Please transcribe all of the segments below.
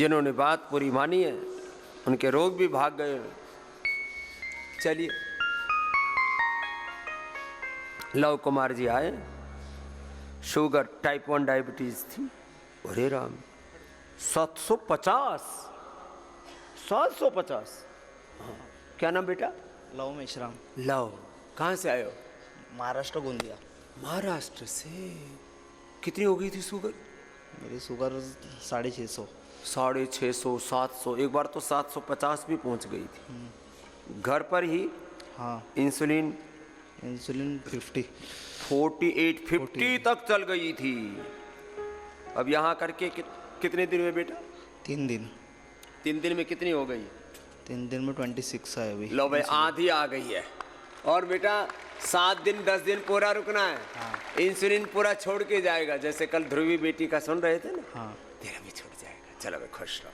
जिन्होंने बात पूरी मानी है उनके रोग भी भाग गए। चलिए, लव कुमार जी आए, शुगर टाइप 1 डायबिटीज थी। अरे राम, 750। हाँ, क्या नाम बेटा? लव मेश्राम। लव, कहाँ से आए हो? महाराष्ट्र, गोंदिया। महाराष्ट्र से। कितनी हो गई थी शुगर? मेरी शुगर 650। 650, 700, एक बार तो 750 भी पहुंच गई थी। घर पर ही? हाँ। इंसुलिन 50। 48, 50 तक चल गई थी। अब यहाँ करके कितने दिन में बेटा? 3 दिन। 3 दिन में कितनी हो गई? 3 दिन में 26 है अभी। लो भाई, आधी आ गई है। और बेटा 7 दिन 10 दिन पूरा रुकना है। हाँ। इंसुलिन पूरा छोड़ के जाएगा, जैसे कल ध्रुवी बेटी का सुन रहे थे ना। हाँ। तेरा भी छूट जाएगा। चलो भाई, खुश रहो।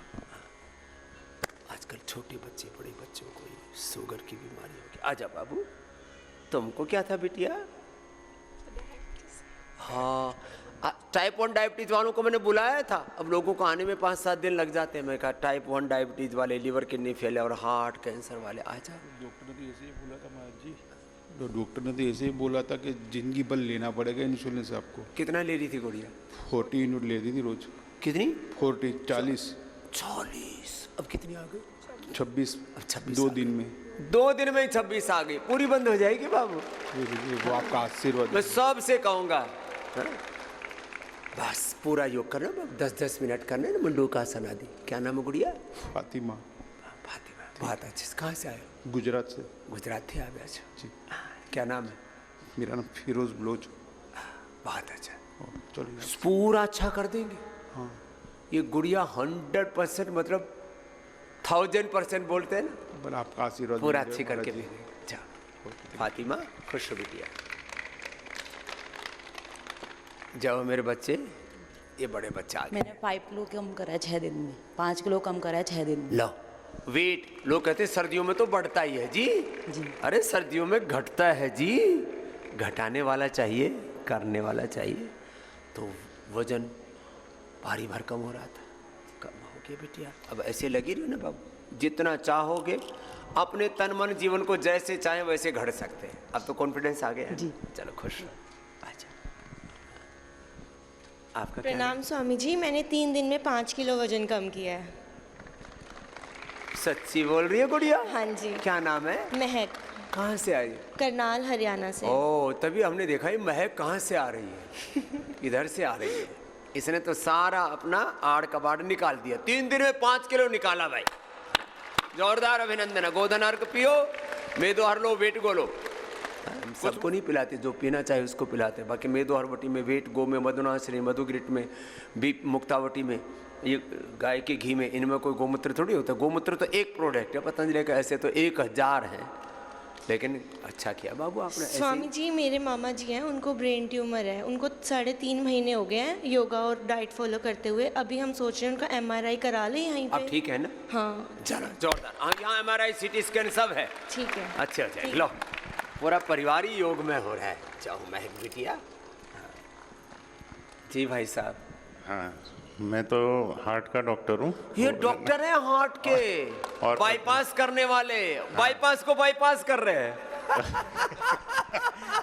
आजकल छोटे बच्चे बड़े बच्चों को शुगर की बीमारी होगी। आजा बाबू, तुमको क्या था बिटिया? हाँ, टाइप 1 डायबिटीज वालों को मैंने बुलाया था। अब लोगों को आने में 5-7 दिन लग जाते हैं। मैं कहा टाइप 1 डायबिटीज वाले, लिवर किडनी फेलियर और हार्ट कैंसर वाले आ जाओ। डॉक्टर ने तो ऐसे ही बोला था महाराज जी, तो डॉक्टर ने तो ऐसे ही बोला था कि जिंदगी भर लेना पड़ेगा इंसुलिन से आपको। कितना ले रही थी गुड़िया? 40 यूनिट लेती थी रोज। कितनी? 40। 40। अब कितनी आ गई? 26। 26 2 दिन में। 2 दिन में ही 26 आ गई। पूरी बंद हो जाएगी बाबू। वो आपका आशीर्वाद। मैं सबसे कहूंगा, हाँ? बस पूरा योग करना बाबू, 10-10 मिनट करना है ना। मंडूकासन आदि। क्या नाम है गुड़िया? फातिमा। फातिमा, बहुत अच्छे। कहाँ से आए? गुजरात से। गुजरात थे आप? अच्छा जी। क्या नाम है? मेरा नाम फिरोज बलोच। बहुत अच्छा। चलिए, पूरा अच्छा कर देंगे। हाँ। ये गुड़िया 100% मतलब 1000% बोलते हैं ना। पर आपका आशीर्वाद पूरा मिल अच्छी जाए करके महाराज जी। भेजेंगे। अच्छा फातिमा, खुश हो बिटिया। जाओ मेरे बच्चे, ये बड़े बच्चे आ गए। मैंने 5 किलो कम करा है 6 दिन में। 5 किलो कम करा है 6 दिन में। लो, वेट लोग कहते हैं सर्दियों में तो बढ़ता ही है जी। अरे सर्दियों में घटता है जी। घटाने वाला चाहिए, करने वाला चाहिए। तो वजन भारी भरकम हो रहा था, कम हो गया बिटिया। अब ऐसे लगी रही ना बाबू, जितना चाहोगे अपने तन मन जीवन को जैसे चाहे वैसे घट सकते हैं। अब तो कॉन्फिडेंस आ गया है। जी। चलो खुश रहो। अच्छा, आपका क्या प्रणाम स्वामी जी, मैंने 3 दिन में 5 किलो वजन कम किया है। सच्ची बोल रही है गुड़िया? हाँ जी। क्या नाम है? महक। कहाँ से आई? करनाल, हरियाणा से। ओ, तभी हमने देखा ये महक कहाँ से आ रही है। इधर से आ रही है। इसने तो सारा अपना आड़ कबाड़ निकाल दिया। 3 दिन में 5 किलो निकाला भाई। जोरदार अभिनंदन है। गोधन अर्घ पियो, मेदो हर लो, वेट गोलो। हम सबको नहीं पिलाते, जो पीना चाहे उसको पिलाते हैं। बाकी मेदो हरवटी में, वेट गो में, मधुनाश्री, मधुग्रिट में, बी मुक्तावटी में, ये गाय के घी में, इनमें कोई गोमूत्र थोड़ी होता है। गोमूत्र तो एक प्रोडक्ट है पतंजलि का। ऐसे तो 1000 है, लेकिन अच्छा किया बाबू आपने। स्वामी जी, मेरे मामा जी हैं, उनको ब्रेन ट्यूमर है। उनको 3.5 महीने हो गए हैं योगा और डाइट फॉलो करते हुए। अभी हम सोच रहे हैं उनका MRI करा लें यहीं पे। अब ठीक है ना? हाँ। चलो जोरदार। हाँ, यहाँ MRI CT स्कैन सब है। ठीक है। अच्छा अच्छा, लो पूरा परिवार ही योग में हो रहा है। जाओ महक बिटिया। जी भाई साहब। हाँ, मैं तो हार्ट का डॉक्टर हूँ। ये डॉक्टर है हार्ट के और बाईपास करने वाले। बाईपास को बाईपास कर रहे हैं।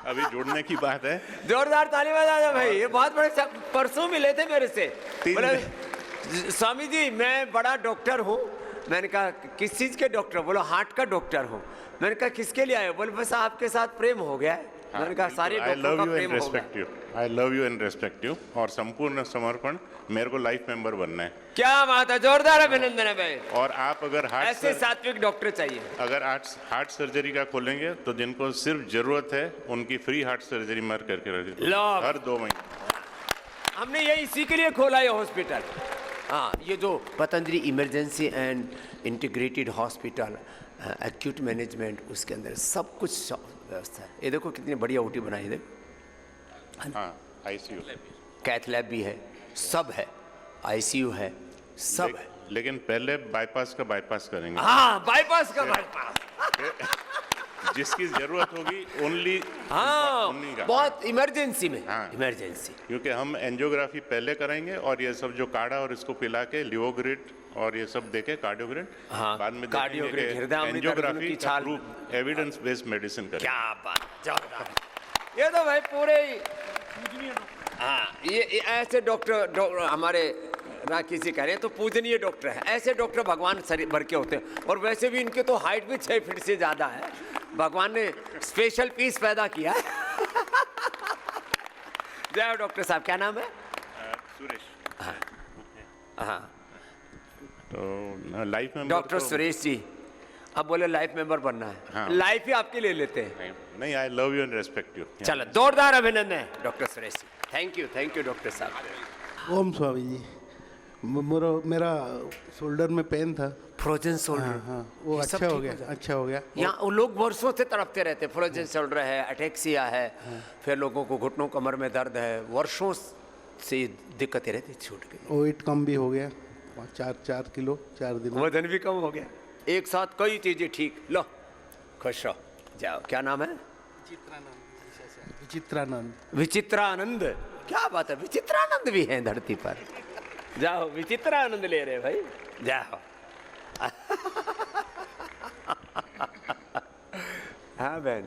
अभी जुड़ने की बात है। जोरदार ताली बजा भाई। ये बहुत बड़े परसों मिले थे मेरे से। 3 बोले स्वामी जी मैं बड़ा डॉक्टर हूँ। मैंने कहा किस चीज के डॉक्टर? बोलो हार्ट का डॉक्टर हूँ। मैंने कहा किसके लिए आए? बोले बस आपके साथ प्रेम हो गया है। मैंने कहा सारे डॉक्टरों का प्रेम हो गया। आई love you and respect you. और संपूर्ण समर्पण, मेरे को लाइफ मेंबर बनना है। क्या बात है, जोरदार अभिनंदन है भाई। और आप अगर ऐसे सात्विक डॉक्टर चाहिए। अगर हार्ट सर्जरी का खोलेंगे तो जिनको सिर्फ जरूरत है उनकी फ्री हार्ट सर्जरी मैं करके रख दूँ हर 2 महीने। हमने ये इसी के लिए खोला ये हॉस्पिटल। हाँ, ये जो Patanjali emergency and integrated hospital, acute management, उसके अंदर सब कुछ व्यवस्था है। ये देखो कितनी बढ़िया ओटी बनाई है। हाँ, ICU, कैथ लैब भी है, सब है, ICU है, सब है। लेकिन पहले बाईपास का बाईपास करेंगे। हाँ, बाईपास का बाईपास। जिसकी जरूरत होगी ओनली। हाँ, बहुत इमरजेंसी में। हाँ, इमरजेंसी। क्योंकि हम एंजियोग्राफी पहले करेंगे और ये सब जो काढ़ा और इसको पिला के लिवोग्रिड और ये सब देखे कार्डियोग्राम, हाँ, बाद में कार्डियोग्राम, हृदय एंजियोग्राफी की का छाल। प्रूफ एविडेंस बेस्ड मेडिसिन करें। क्या बात, जोरदार। ये तो भाई पूरे हाँ, ये ऐसे डॉक्टर हमारे राखी जी कह रहे हैं तो पूजनीय डॉक्टर है। ऐसे डॉक्टर भगवान शरीर भर के होते हैं, और वैसे भी इनके तो हाइट भी 6 फीट से ज्यादा है। भगवान ने स्पेशल पीस पैदा किया है। जय हो डॉक्टर साहब, क्या नाम है? सुरेश। हाँ, तो लाइफ में डॉक्टर सुरेश जी, अब बोले लाइफ मेंबर बनना है। हाँ। लाइफ ही आपके ले लेते हैं। नहीं, I love you and respect you. चलो जोरदार अभिनंदन doctor Suresh ji. Thank you doctor साहब। ओम स्वामी जी, मेरा शोल्डर में पेन था। फ्रोजन शोल्डर, हाँ, वो ये सब अच्छा हो ठीक गया, जाता है। अच्छा हो गया। यहाँ वो लोग वर्षों से तड़पते रहते हैं। फ्रोजन शोल्डर है, अटैक्सिया है, फिर लोगों को घुटनों कमर में दर्द है, वर्षों से दिक्कतें रहती, छूट गई। वेट कम भी हो गया, 4 किलो 4 दिन में। वजन भी कम हो गया, एक साथ कई चीजें ठीक। लो खुश रहो, जाओ। क्या नाम है? विचित्रानंद। विचित्रानंद, क्या बात है, विचित्रानंद भी है धरती पर। जाओ, विचित्रानंद ले रहे भाई, जाओ। हाँ बहन,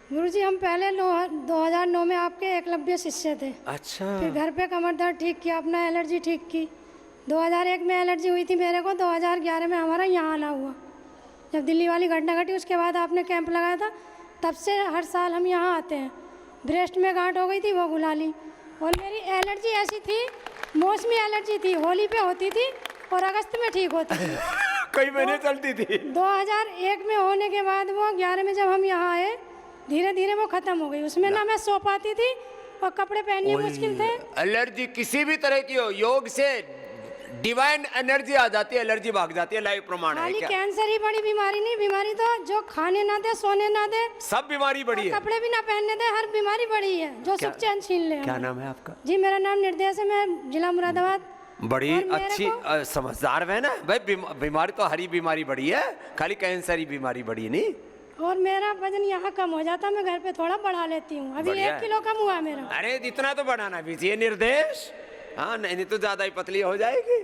गुरुजी हम पहले 2009 में आपके एकलव्य शिष्य थे। अच्छा, फिर घर पे कमर दर्द ठीक किया, अपना एलर्जी ठीक की। 2001 में एलर्जी हुई थी मेरे को, 2011 में हमारा यहाँ आना हुआ। जब दिल्ली वाली घटना घटी उसके बाद आपने कैंप लगाया था, तब से हर साल हम यहाँ आते हैं। ब्रेस्ट में गांठ हो गई थी, वो घुला ली। और मेरी एलर्जी ऐसी थी, मौसमी एलर्जी थी, होली पे होती थी और अगस्त में ठीक होती थी। कई महीने चलती थी। 2001 में होने के बाद वो 11 में जब हम यहाँ आए, धीरे धीरे वो खत्म हो गई। उसमें ना मैं सो पाती थी और कपड़े पहनने मुश्किल थे। एलर्जी किसी भी तरह की हो, योग से डिवाइन एनर्जी आ जाती है, एलर्जी भाग जाती है। लाइव प्रमाण है। खाली क्या कैंसर ही बड़ी बीमारी नहीं, बीमारी तो जो खाने ना दे, सोने ना दे, सब बीमारी बड़ी है? कपड़े भी ना पहनने दे, हर बीमारी बड़ी है जो सुख चैन छीन ले। क्या नाम है आपका? जी मेरा नाम निर्देश है, मैं जिला मुरादाबाद। बड़ी और मेरे अच्छी समझदार है ना भाई। बीमारी तो हरी बीमारी बड़ी है, खाली कैंसर ही बीमारी बड़ी नहीं। और मेरा वजन यहाँ कम हो जाता, मैं घर पे थोड़ा बढ़ा लेती हूँ। अभी बढ़िया 1 किलो कम हुआ है मेरा। अरे इतना तो बढ़ाना भी चाहिए निर्देश। हाँ, नहीं तो ज्यादा ही पतली हो जाएगी।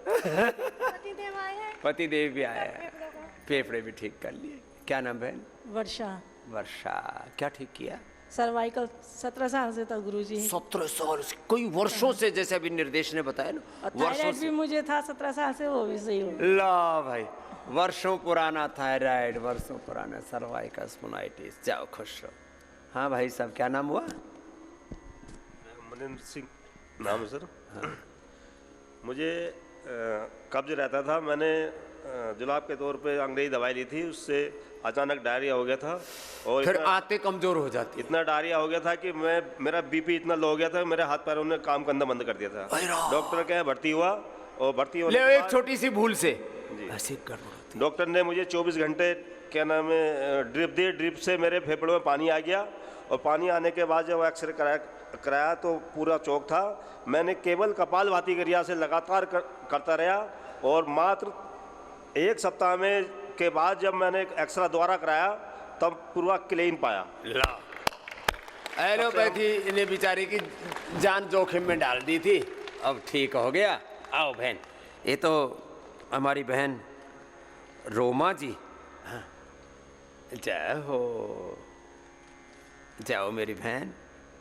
पतिदेव आए हैं, पतिदेव भी आया है, फेफड़े भी ठीक कर लिए। क्या नाम बहन? वर्षा। वर्षा, क्या ठीक किया? सर्वाइकल 17 साल से था गुरुजी। 17 साल से, कोई वर्षों से, जैसे अभी निर्देश ने बताया ना, और वर्षों थायराइड से। भी मुझे था 17 साल से, वो भी सही हो। ला भाई, वर्षों पुराना थायराइड, वर्षों पुराना सर्वाइकल स्पोनाइटिस। जाओ खुश रहो। हाँ भाई साहब, क्या नाम हुआ? मनिंदर सिंह नाम है सर। मुझे कब्ज रहता था। मैंने जुलाब के तौर पे अंग्रेजी दवाई ली थी, उससे अचानक डायरिया हो गया था। और फिर आते कमजोर हो जाती। इतना डायरिया हो गया था कि मेरा बीपी इतना लो हो गया था, मेरे हाथ पैरों ने काम करना बंद कर दिया था। डॉक्टर के यहाँ भर्ती हुआ और भर्ती होने ले एक छोटी सी भूल से ऐसे गड़बड़ होती। डॉक्टर ने मुझे 24 घंटे क्या नाम है ड्रिप दी। ड्रिप से मेरे फेफड़ों में पानी आ गया, और पानी आने के बाद जब एक्सरे कराया तो पूरा चौक था। मैंने केवल कपालभाति क्रिया से लगातार करता रहा, और मात्र 1 सप्ताह में के बाद जब मैंने एक्सरा दोबारा कराया तब पूरा क्लीन पाया। एलोपैथी ने बेचारी की जान जोखिम में डाल दी थी, अब ठीक हो गया। आओ बहन, ये तो हमारी बहन रोमा जी। हाँ, जय हो, जाओ मेरी बहन।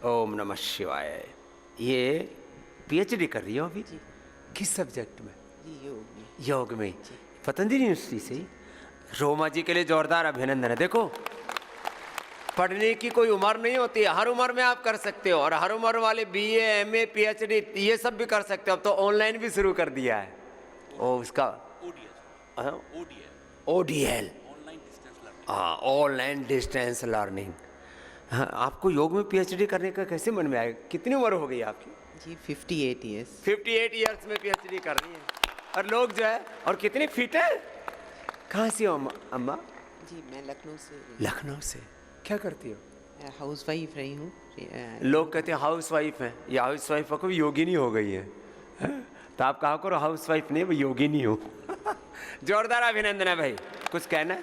ओम नमः शिवाय। ये पीएचडी कर रही हो अभी? किस सब्जेक्ट में? योग में, पतंजलि यूनिवर्सिटी से। रोमा जी के लिए जोरदार अभिनंदन है। देखो, पढ़ने की कोई उम्र नहीं होती है, हर उम्र में आप कर सकते हो, और हर उम्र वाले बीए, एमए, पीएचडी ये सब भी कर सकते हो। अब तो ऑनलाइन भी शुरू कर दिया है। ओ उसका ओडीएल, हाँ, ऑनलाइन डिस्टेंस लर्निंग। हाँ, आपको योग में पीएचडी करने का कैसे मन में आया? कितनी उम्र हो गई आपकी? जी 58 ईयर्स। 58 ईयर्स में पीएचडी कर रही है। और लोग जो है, और कितनी फिट है। कहाँ से हो अम्मा? जी मैं लखनऊ से। लखनऊ से। क्या करती हो? हाउस वाइफ रही हूँ। लोग कहते हैं हाउस वाइफ है, या हाउस वाइफ को योगिनी हो गई है। तो आप कहा करो हाउस वाइफ नहीं, वो योगिनी हो। जोरदार अभिनंदन है भाई। कुछ कहना है?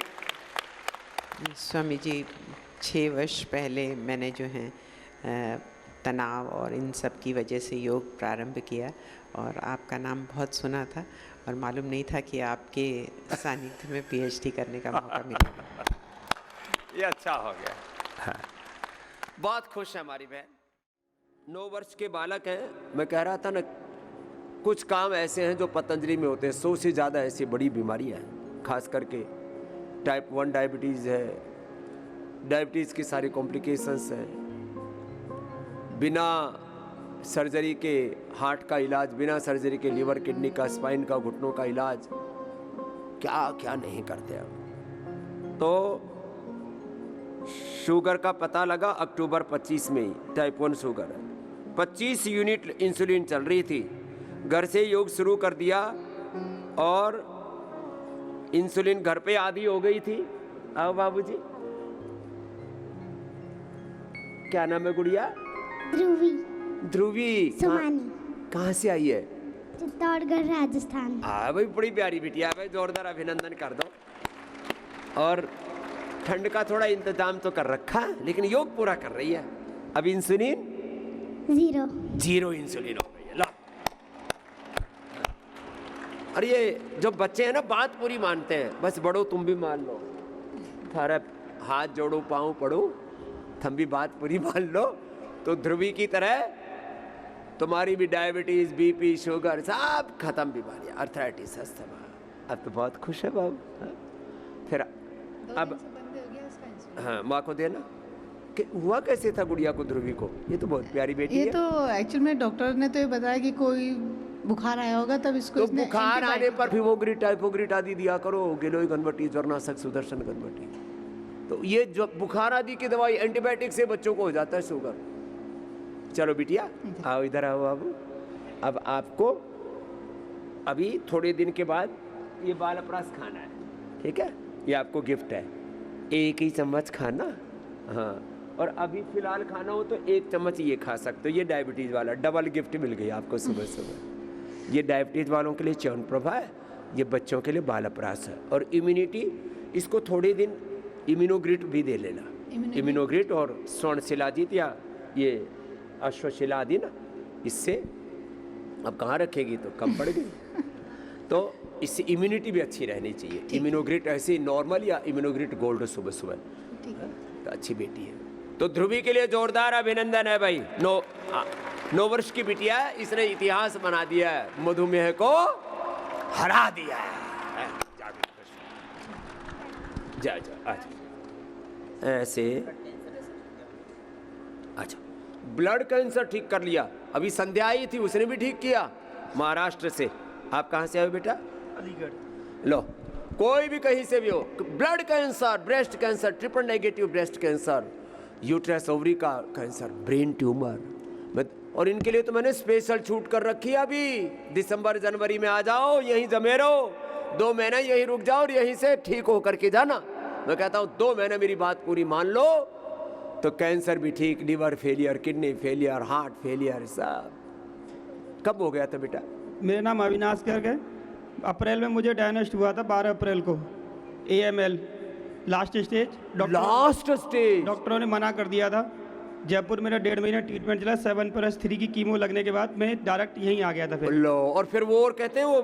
स्वामी जी 6 वर्ष पहले मैंने जो है तनाव और इन सब की वजह से योग प्रारंभ किया और आपका नाम बहुत सुना था और मालूम नहीं था कि आपके सानिध्य में पीएचडी करने का मौका मिलेगा। ये अच्छा हो गया। हाँ। बहुत खुश है हमारी बहन। 9 वर्ष के बालक हैं। मैं कह रहा था ना, कुछ काम ऐसे हैं जो पतंजलि में होते हैं। 100 से ज़्यादा ऐसी बड़ी बीमारियां हैं, खास करके टाइप 1 डायबिटीज़ है, डायबिटीज़ की सारी कॉम्प्लिकेशंस हैं। बिना सर्जरी के हार्ट का इलाज, बिना सर्जरी के लीवर किडनी का, स्पाइन का, घुटनों का इलाज, क्या क्या नहीं करते अब। तो शुगर का पता लगा अक्टूबर 25 में ही, टाइप 1 शुगर है। 25 यूनिट इंसुलिन चल रही थी। घर से योग शुरू कर दिया और इंसुलिन घर पे आधी हो गई थी। आओ बाबूजी, क्या नाम है गुड़िया? ध्रुवी ध्रुवी। कहाँ से आई है? चित्तौड़गढ़, राजस्थान। हाँ भाई, बड़ी प्यारी बिटिया है भाई, जोरदार अभिनंदन कर दो। और ठंड का थोड़ा इंतजाम तो कर रखा है, लेकिन योग पूरा कर रही है। अब इंसुलिन 0 इंसुलिन हो गई है। लो, और ये जो बच्चे हैं ना, बात पूरी मानते हैं। बस बड़ो तुम भी मान लो, थारा हाथ जोड़ो, पाँव पड़ो, तुम भी बात पूरी मान लो। तो ध्रुवी की तरह तुम्हारी भी डायबिटीज, बीपी, शुगर सब खत्म बीमारियाँ, अर्थराइटिस, अस्थमा। अब तो बहुत खुश है बाबू। हाँ? फिर अब हाँ, माँ को देना कि हुआ कैसे था गुड़िया को, ध्रुवी को? ये तो बहुत प्यारी बेटी है। ये तो एक्चुअल में डॉक्टर ने तो ये बताया कि कोई बुखार आया होगा, तब इसको तो बुखार आने पर फिवोग्रिट, टाइफोग्रिट आदि दिया करो, गिलोय घनवटी, ज्वरनाशक, सुदर्शन घनवटी। तो ये जो बुखार आदि की दवाई, एंटीबायोटिक से बच्चों को हो जाता है शुगर। चलो बिटिया, आओ इधर आओ बाबू। अब आपको अभी थोड़े दिन के बाद ये बालप्रास खाना है, ठीक है? ये आपको गिफ्ट है, 1 ही चम्मच खाना। हाँ, और अभी फिलहाल खाना हो तो 1 चम्मच ये खा सकते हो। ये डायबिटीज़ वाला डबल गिफ्ट मिल गई आपको सुबह सुबह। ये डायबिटीज़ वालों के लिए च्यवनप्रभा है, ये बच्चों के लिए बालप्रास है। और इम्यूनिटी, इसको थोड़े दिन इम्यूनोग्रिट भी दे लेना। इम्यूनोग्रिट और स्वर्ण शिलाजीत या ये अश्वशिला आदि ना, इससे अब कहाँ रखेगी तो कम पड़ गई। तो इससे इम्यूनिटी भी अच्छी रहनी चाहिए। इम्यूनोग्रिट ऐसे नॉर्मल या इम्यूनोग्रिट गोल्ड सुबह सुबह, तो अच्छी बेटी है। तो ध्रुवी के लिए जोरदार अभिनंदन है भाई। 9 वर्ष की बिटिया है, इसने इतिहास बना दिया है, मधुमेह को हरा दिया है। जा ऐसे अच्छा, ब्लड कैंसर ठीक कर लिया। अभी संध्या आई थी, उसने भी ठीक किया महाराष्ट्र से। आप कहाँ से आए बेटा? अलीगढ़। लो, कोई भी कहीं से भी हो, blood cancer, breast cancer, triple negative breast cancer, uterus ovary का कैंसर, ब्रेन ट्यूमर, और इनके लिए तो मैंने स्पेशल छूट कर रखी है। अभी दिसंबर जनवरी में आ जाओ, यहीं जमे रहो, 2 महीना यहीं रुक जाओ और यहीं से ठीक होकर के जाना। मैं कहता हूँ 2 महीने मेरी बात पूरी मान लो तो कैंसर भी ठीक, liver failure, kidney failure, heart failure, सब। कब हो गया था बेटा? मेरा नाम अविनाश गर्ग है। अप्रैल में मुझे डायग्नोस्ट हुआ था, 12 अप्रैल को, AML last stage. Last stage डॉक्टरों ने मना कर दिया था। जयपुर मेरा 1.5 महीना ट्रीटमेंट चला। 7+3 की कीमो लगने के बाद मैं डायरेक्ट यहीं आ गया था। फिर लो, और फिर वो और कहते हैं वो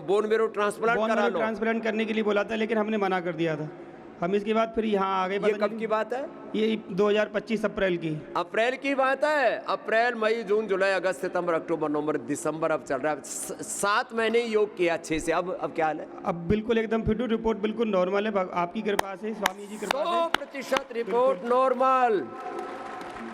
बोन मेरो ट्रांसप्लांट करा लो। ट्रांसप्लांट करने के लिए बोला था, लेकिन हमने मना कर दिया था। हम इसके बाद फिर यहाँ आ गए। ये कब की बात है? ये 2025 अप्रैल की। अप्रैल की बात है। अप्रैल, मई, जून, जुलाई, अगस्त, सितंबर, अक्टूबर, नवंबर, दिसंबर, अब चल रहा है 7 महीने योग किया अच्छे से। अब क्या हाल है? अब बिल्कुल एकदम फिट हूँ, रिपोर्ट बिल्कुल नॉर्मल है, आपकी कृपा से, स्वामी जी कृपा से 100% रिपोर्ट नॉर्मल।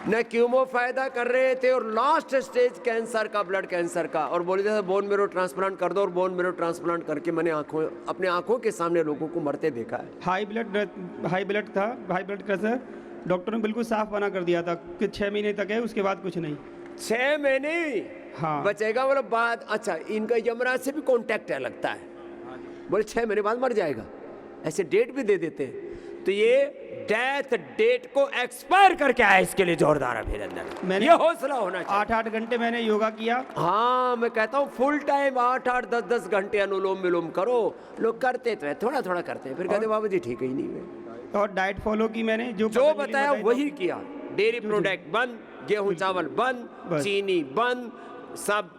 न कीमो फायदा कर रहे थे और लास्ट स्टेज कैंसर का, ब्लड कैंसर का, और बोले थे बोन मेरो ट्रांसप्लांट कर दो। और बोन मेरो ट्रांसप्लांट करके मैंने अपने आंखों के सामने लोगों को मरते देखा है। हाई ब्लड था, हाई ब्लड प्रेशर। डॉक्टर ने बिल्कुल साफ मना कर दिया था कि 6 महीने तक है, उसके बाद कुछ नहीं। 6 महीने हाँ बचेगा मतलब बाद। अच्छा, इनका यमराज से भी कॉन्टैक्ट है लगता है, बोले 6 महीने बाद मर जाएगा, ऐसे डेट भी दे देते हैं। तो ये डेथ डेट को एक्सपायर करके आया, इसके लिए जोरदार अभिनंदन। ये हौसला होना चाहिए। 8-8 घंटे मैंने योगा किया। हाँ, मैं कहता हूँ फुल टाइम 8-8, 10-10 घंटे अनुलोम विलोम करो। लोग करते तो है, थोड़ा थोड़ा करते हैं, फिर कहते बाबू जी ठीक ही नहीं है। और डाइट फॉलो की मैंने, जो बताया वही किया। डेयरी प्रोडक्ट बंद, गेहूं चावल बंद, बस। चीनी बंद, सब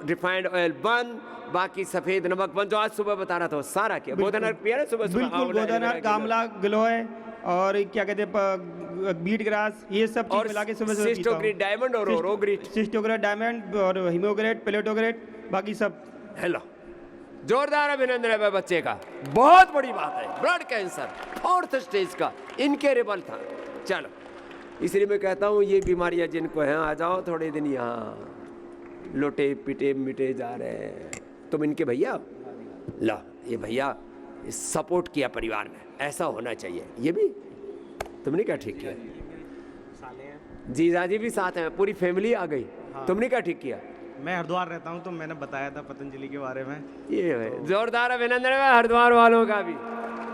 रिफाइंड ऑयल बंद, बाकी सफेद नमक बंद, जो आज सुबह बता रहा था वो सारा किया। गोदन अर्क पिया ना सुबह सुबह? बिल्कुल, आंवला, गोदन एलोवेरा अर्क, की आंवला, गिलोय और क्या कहते हैं बीट ग्रास, ये सब चीज और मिला के सुबह सुबह पीता हूं। सिस्टोग्रेट डायमंड और ओरोग्रेट। सिस्टोग्रेट डायमंड और हीमोग्रेट, प्लेटोग्रेट, बाकी सब। हेलो, जोरदार अभिनंदन है भाई बच्चे का, बहुत बड़ी बात है। ब्लड कैंसर 4th स्टेज का इनकेरेबल था। चलो, इसलिए मैं कहता हूँ ये बीमारियां जिनको हैं, आ जाओ थोड़े दिन यहाँ। लोटे पिटे मिटे जा रहे हैं, तुम इनके भैया ला, ये भैया सपोर्ट किया परिवार में, ऐसा होना चाहिए। ये भी तुमने क्या ठीक किया? जीजाजी भी साथ हैं, पूरी फैमिली आ गई। तुमने क्या ठीक किया? मैं हरिद्वार रहता हूँ तो मैंने बताया था पतंजलि के बारे में। ये है जोरदार अभिनंदन है हरिद्वार वालों का भी।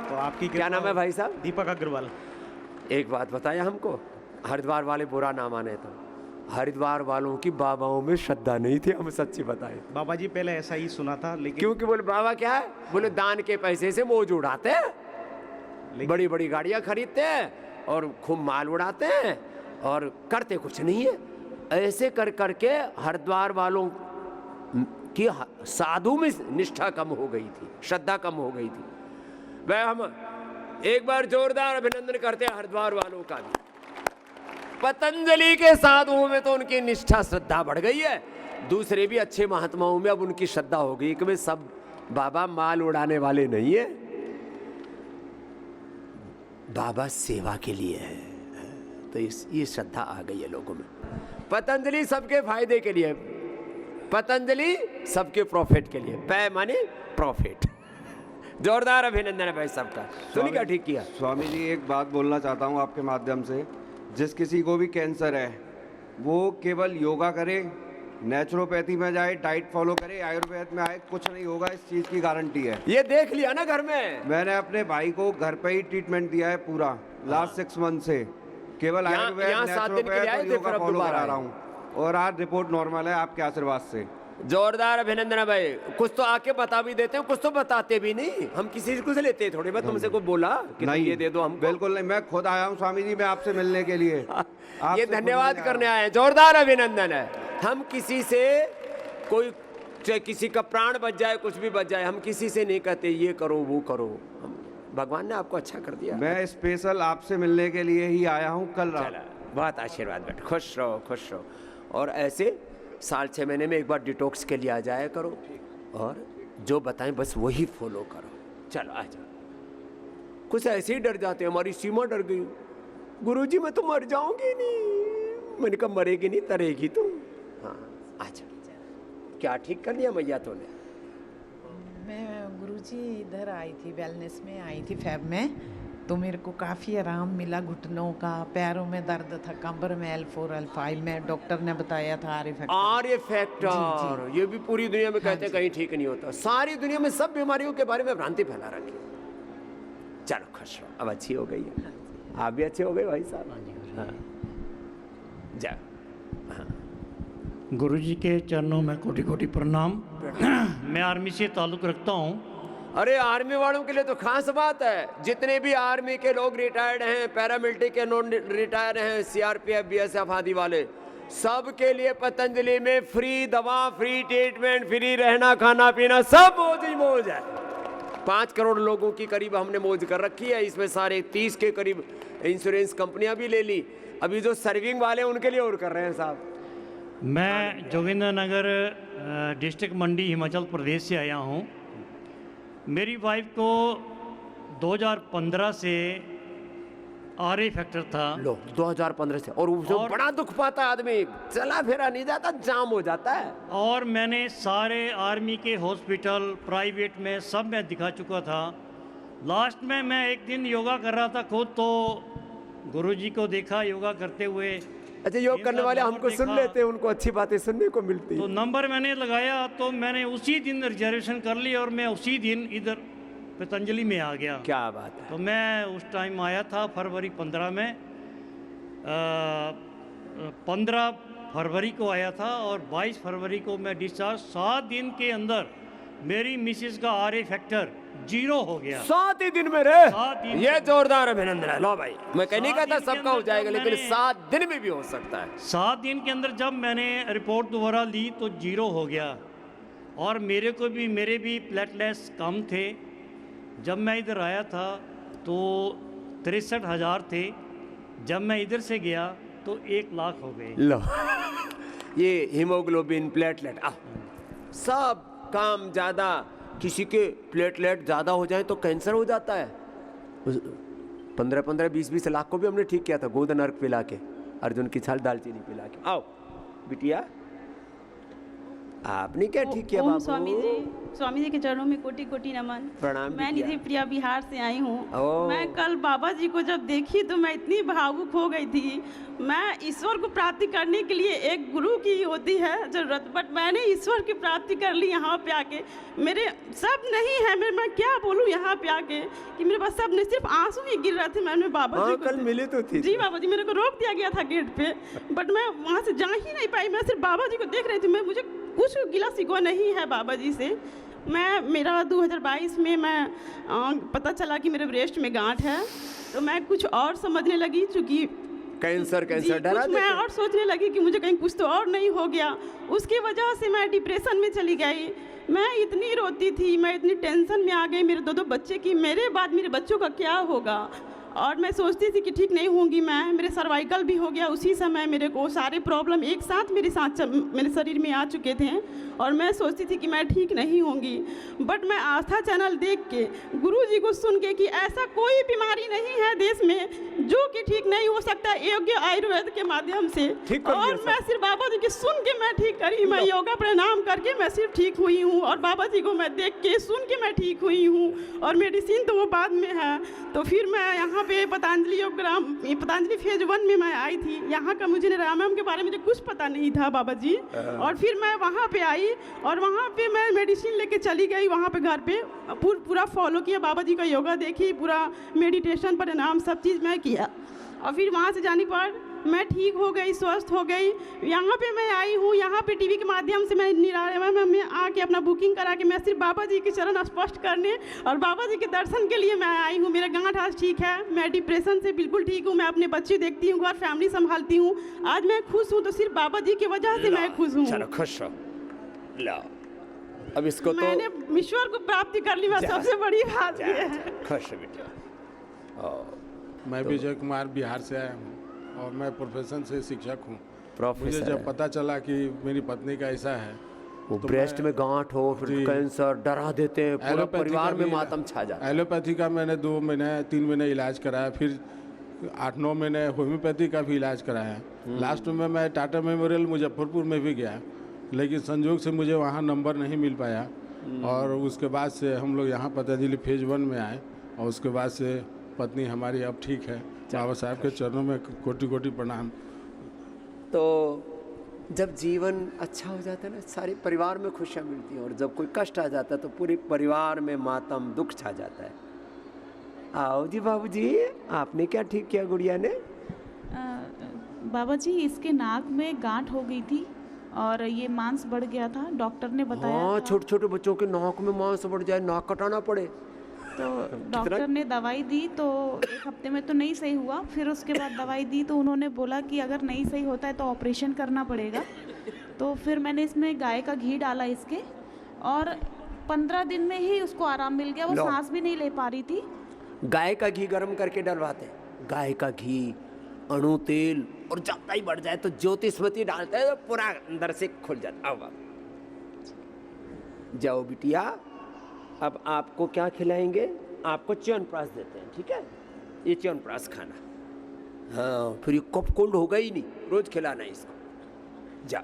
तो आपकी क्या नाम है भाई साहब? दीपक अग्रवाल। एक बात बताया हमको, हरिद्वार वाले बुरा ना माने तो, हरिद्वार वालों की बाबाओं में श्रद्धा नहीं थी, हम सच्ची बताए। बाबा जी पहले ऐसा ही सुना था, लेकिन क्योंकि बोले बाबा क्या है, बोले दान के पैसे से मौज उड़ाते हैं, बड़ी बड़ी गाड़ियां खरीदते हैं और खूब माल उड़ाते हैं और करते कुछ नहीं है। ऐसे कर करके हरिद्वार वालों की साधु में निष्ठा कम हो गई थी, श्रद्धा कम हो गई थी। वह हम एक बार जोरदार अभिनंदन करते हैं हरिद्वार वालों का भी। पतंजलि के साधुओं में तो उनकी निष्ठा श्रद्धा बढ़ गई है, दूसरे भी अच्छे महात्माओं में अब उनकी श्रद्धा हो गई कि वे सब बाबा माल उड़ाने वाले नहीं है, बाबा सेवा के लिए है। तो ये श्रद्धा आ गई है लोगों में। पतंजलि सबके फायदे के लिए, पतंजलि सबके प्रॉफिट के लिए, पै माने प्रॉफिट। जोरदार अभिनंदन है भाई सबका। तूने क्या ठीक किया? स्वामी जी एक बात बोलना चाहता हूँ आपके माध्यम से, जिस किसी को भी कैंसर है वो केवल योगा करे, नेचुरोपैथी में जाए, डाइट फॉलो करे, आयुर्वेद में आए, कुछ नहीं होगा, इस चीज़ की गारंटी है। ये देख लिया ना घर में, मैंने अपने भाई को घर पे ही ट्रीटमेंट दिया है पूरा लास्ट 6 मंथ से, केवल आयुर्वेद, नेचुरोपैथ और योगा फॉलो करा रहा हूँ और आज रिपोर्ट नॉर्मल है आपके आशीर्वाद से। जोरदार अभिनंदन है भाई। कुछ तो आके बता भी देते हैं, कुछ तो बताते भी नहीं। हम किसी से कुछ लेते हैं थोड़ी बात, तुमसे को बोला कि नहीं, ये दे दो हम। बिल्कुल नहीं, मैं खुद आया हूँ स्वामी जी, मैं आपसे मिलने के लिए। ये धन्यवाद करने आए हैं, जोरदार अभिनंदन है। हम किसी से कोई, चाहे किसी का प्राण बच जाए, कुछ भी बच जाए, हम किसी से नहीं कहते ये करो वो करो। भगवान ने आपको अच्छा कर दिया। मैं स्पेशल आपसे मिलने के लिए ही आया हूँ कल रात। बहुत आशीर्वाद बेटा, खुश रहो खुश रहो। और ऐसे साल 6 महीने में एक बार डिटॉक्स के लिए आ जाया करो और जो बताएं बस वही फॉलो करो। चलो आ जाओ। कुछ ऐसे ही डर जाते हैं, हमारी सीमा डर गई, गुरुजी मैं तो मर जाऊंगी नहीं। मैंने कहा मरेगी नहीं, तरेगी तुम। हाँ आ जाओ। क्या ठीक कर लिया मैया तूने? मैं गुरुजी इधर आई थी, वेलनेस में आई थी फैब में, तो मेरे को काफ़ी आराम मिला। घुटनों का, पैरों में दर्द था, कमर में L4 L5 में, डॉक्टर ने बताया था आर्य फैक्टर। ये भी पूरी दुनिया में कहते हैं कहीं ठीक नहीं होता। सारी दुनिया में सब बीमारियों के बारे में भ्रांति फैला रखी। चलो खुश रहो, अब अच्छी हो गई है, आप भी अच्छे हो गए भाई साहब। हाँ जाओ। गुरुजी के चरणों में कोटि कोटि प्रणाम। मैं आर्मी से ताल्लुक़ रखता हूँ। अरे आर्मी वालों के लिए तो खास बात है। जितने भी आर्मी के लोग रिटायर्ड हैं, पैरामिलिट्री के नॉन रिटायर्ड हैं, CRPF BSF आदि वाले, सब के लिए पतंजलि में फ्री दवा, फ्री ट्रीटमेंट, फ्री रहना खाना पीना, सब मौज ही मौज है। 5 करोड़ लोगों की करीब हमने मौज कर रखी है। इसमें सारे 30 के करीब इंश्योरेंस कंपनियां भी ले ली। अभी जो सर्विंग वाले हैं उनके लिए और कर रहे हैं साहब। मैं जोगिंद्र नगर डिस्ट्रिक्ट मंडी हिमाचल प्रदेश से आया हूँ। मेरी वाइफ को 2015 से आर्य फैक्टर था। लो 2015 से, और बड़ा दुख पाता है आदमी, चला फिरा नहीं जाता, जाम हो जाता है। और मैंने सारे आर्मी के हॉस्पिटल, प्राइवेट में सब में दिखा चुका था। लास्ट में मैं एक दिन योगा कर रहा था खुद, तो गुरुजी को देखा योगा करते हुए। अच्छा, योग करने वाले हमको सुन लेते हैं, उनको अच्छी बातें सुनने को मिलती। तो नंबर मैंने लगाया, तो मैंने उसी दिन रिजर्वेशन कर ली और मैं उसी दिन इधर पतंजलि में आ गया। क्या बात है। तो मैं उस टाइम आया था फरवरी 15 में, 15 फरवरी को आया था और 22 फरवरी को मैं डिस्चार्ज। 7 दिन के अंदर मेरी मिसेस का RA फैक्टर 0 हो गया। 7 ही दिन में रे, 7 दिन ये जोरदार अभिनंदन है। लो भाई, मैं कह नहीं 7 कहता दिन के सबका हो अंदर जाएगा, जब लेकिन मैंने- 7 दिन में भी हो सकता है। 7 दिन के अंदर जब मैंने रिपोर्ट दोबारा ली तो 0 हो गया, और मेरे भी प्लेटलेट्स कम थे। जब मैं इधर आया था तो 63,000 थे, जब मैं इधर से गया तो 1 लाख हो गए। लो ये हीमोग्लोबिन, प्लेटलेट, सब काम ज़्यादा, किसी के प्लेटलेट ज़्यादा हो जाए तो कैंसर हो जाता है। 15-15, 20-20 लाख को भी हमने ठीक किया था गोदन अर्क पिला के, अर्जुन की छाल दालचीनी पिला के। आओ बिटिया, आपने क्या ठीक किया बाबू? स्वामी जी के चरणों में कोटि कोटि नमन। प्रणाम मैं बिटिया। निधि प्रिया बिहार से आई हूँ। ओह। मैं कल बाबा जी को जब देखी तो मैं इतनी भावुक हो गई थी। मैं ईश्वर को प्राप्ति करने के लिए एक गुरु की होती है जरूरत, बट मैंने ईश्वर की प्राप्ति कर ली यहाँ पे आके। मेरे सब नहीं है, मैं क्या बोलूँ यहाँ पे आके कि मेरे पास सब नहीं, सिर्फ आंसू ही गिर रहे थे। मैंने बाबा जी को कल मिली तो थी। जी बाबा जी, मेरे को रोक दिया गया था गेट पे, बट मैं वहाँ से जा ही नहीं पाई। मैं सिर्फ बाबा जी को देख रही थी। मुझे कुछ गिला शिकवा नहीं है बाबा जी से। मेरा 2022 में पता चला कि मेरे ब्रेस्ट में गांठ है, तो मैं कुछ और समझने लगी, चूँकि कैंसर डरा कुछ मैं और सोचने लगी कि मुझे कहीं कुछ तो और नहीं हो गया। उसकी वजह से मैं डिप्रेशन में चली गई। मैं इतनी रोती थी, मैं इतनी टेंशन में आ गई मेरे 2 बच्चे की, मेरे बाद मेरे बच्चों का क्या होगा। और मैं सोचती थी कि ठीक नहीं होंगी मैं। मेरे सर्वाइकल भी हो गया उसी समय, मेरे को सारे प्रॉब्लम एक साथ मेरे शरीर में आ चुके थे, और मैं सोचती थी कि मैं ठीक नहीं होंगी। बट मैं आस्था चैनल देख के, गुरु जी को सुन के कि ऐसा कोई बीमारी नहीं है देश में जो कि ठीक नहीं हो सकता योग्य आयुर्वेद के माध्यम से। और मैं सिर्फ बाबा जी की सुन के मैं ठीक करी। मैं योगा प्रणाम करके मैं सिर्फ ठीक हुई हूँ, और बाबा जी को मैं देख के सुन के मैं ठीक हुई हूँ। और मेडिसिन तो वो बाद में है। तो फिर मैं यहाँ पे पतंजलि फेज 1 में मैं आई थी। यहाँ का मुझे रामायण के बारे में कुछ पता नहीं था बाबा जी। और फिर मैं वहाँ पे आई, और वहाँ पे मैं मेडिसिन लेके चली गई। वहाँ पे घर पे पूरा फॉलो किया, बाबा जी का योगा देखी, पूरा मेडिटेशन परिणाम सब चीज़ मैं किया। और फिर वहाँ से जाने पर मैं ठीक हो गई, स्वस्थ हो गई। यहाँ पे मैं आई हूँ, यहाँ पे टीवी के माध्यम से मैं में आके अपना बुकिंग करा के मैं सिर्फ बाबा जी के चरण स्पष्ट करने और बाबा जी के दर्शन के लिए मैं आई हूँ। मेरा गांठ आज ठीक है, मैं डिप्रेशन से बिल्कुल ठीक हूँ, मैं अपने बच्चे देखती हूँ और फैमिली संभालती हूँ। आज मैं खुश हूँ तो सिर्फ बाबा जी की वजह से मैं खुश हूँ। चलो खुश हो, लो अब इसको तो मैंने ईश्वर को प्राप्ति कर ली, मैं सबसे बड़ी बात ये है। खुश बेटा। मैं विजय कुमार बिहार से आया हूँ और मैं प्रोफेशन से शिक्षक हूँ। मुझे जब पता चला कि मेरी पत्नी का ऐसा है, वो ब्रेस्ट में गांठ हो, फिर कैंसर, डरा देते हैं, पूरा परिवार में मातम छा जाता है। एलोपैथी का मैंने 2 महीने 3 महीने इलाज कराया, फिर 8-9 महीने होम्योपैथी का भी इलाज कराया। लास्ट में मैं टाटा मेमोरियल मुजफ्फरपुर में भी गया, लेकिन संजोग से मुझे वहाँ नंबर नहीं मिल पाया। और उसके बाद से हम लोग यहाँ पतंजलि फेज 1 में आए, और उसके बाद से पत्नी हमारी अब ठीक है। बाबा साहब के चरणों में कोटि कोटि प्रणाम। तो जब जीवन अच्छा हो जाता है ना, सारे परिवार में खुशियाँ मिलती हैं, और जब कोई कष्ट आ जाता है तो पूरे परिवार में मातम दुख छा जाता है। आओ जी बाबूजी, आपने क्या ठीक किया गुड़िया ने? बाबा जी, इसके नाक में गांठ हो गई थी और ये मांस बढ़ गया था, डॉक्टर ने बताया। हाँ, छोटे छोटे बच्चों के नाक में मांस बढ़ जाए, नाक कटाना पड़े। तो डॉक्टर ने दवाई दी तो 1 हफ्ते में तो नहीं सही हुआ। फिर उसके बाद दवाई दी तो उन्होंने बोला कि अगर नहीं सही होता है तो ऑपरेशन करना पड़ेगा। तो फिर मैंने इसमें गाय का घी डाला इसके, और 15 दिन में ही उसको आराम मिल गया। वो सांस भी नहीं ले पा रही थी। गाय का घी गर्म करके डलवाते हैं, गाय का घी, अणु तेल, और ज़्यादा ही बढ़ जाए तो ज्योतिष्मती डालते हैं तो पूरा अंदर से खुल जाता। आओ जाओ बिटिया, अब आपको क्या खिलाएंगे? आपको च्यवनप्राश देते हैं, ठीक है? ये च्यवनप्राश खाना। हाँ, फिर ये कफ कोल्ड होगा ही नहीं, रोज खिलाना है इसको। जाओ।